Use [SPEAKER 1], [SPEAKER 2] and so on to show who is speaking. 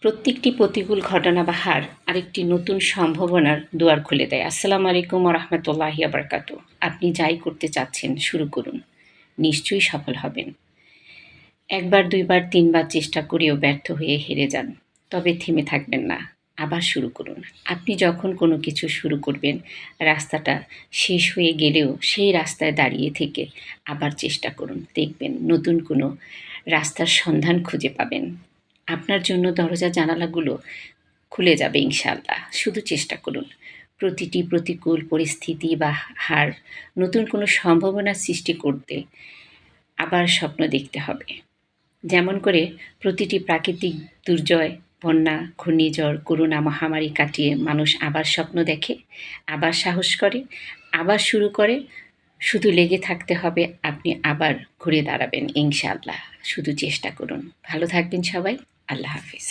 [SPEAKER 1] প্রত্যেকটি প্রতিকূল ঘটনা বা হার আরেকটি নতুন সম্ভাবনার দুয়ার খুলে দেয়। আসসালামু আলাইকুম ওয়া রাহমাতুল্লাহি ওয়া বারাকাতুহু। আপনি যাই করতে চাচ্ছেন শুরু করুন। নিশ্চয়ই সফল হবেন। একবার, দুইবার, তিনবার চেষ্টা করেও ব্যর্থ হয়ে হেরে যান। তবে থেমে থাকবেন না। আবার শুরু করুন। আপনি যখন কোনো কিছু শুরু করবেন, রাস্তাটা শেষ হয়ে গেলেও সেই রাস্তায় দাঁড়িয়ে থেকে আবার চেষ্টা করুন। দেখবেন নতুন কোনো রাস্তার সন্ধান খুঁজে পাবেন। আপনার জন্য দরজা জানালাগুলো খুলে যাবে ইনশাআল্লাহ। শুধু চেষ্টা করুন। প্রতিটি প্রতিকূল পরিস্থিতি বা হার নতুন কোনো সম্ভাবনা সৃষ্টি করতে আবার স্বপ্ন দেখতে হবে। যেমন করে প্রতিটি প্রাকৃতিক দুর্জয়, বন্যা, ঘূর্ণিঝড়, করোনা মহামারী কাটিয়ে মানুষ আবার স্বপ্ন দেখে, আবার সাহস করে, আবার শুরু করে। শুধু লেগে থাকতে হবে, আপনি আবার ঘুরে দাঁড়াবেন ইনশাআল্লাহ। শুধু চেষ্টা করুন। ভালো থাকবেন সবাই। আল্লাহ হাফিজ।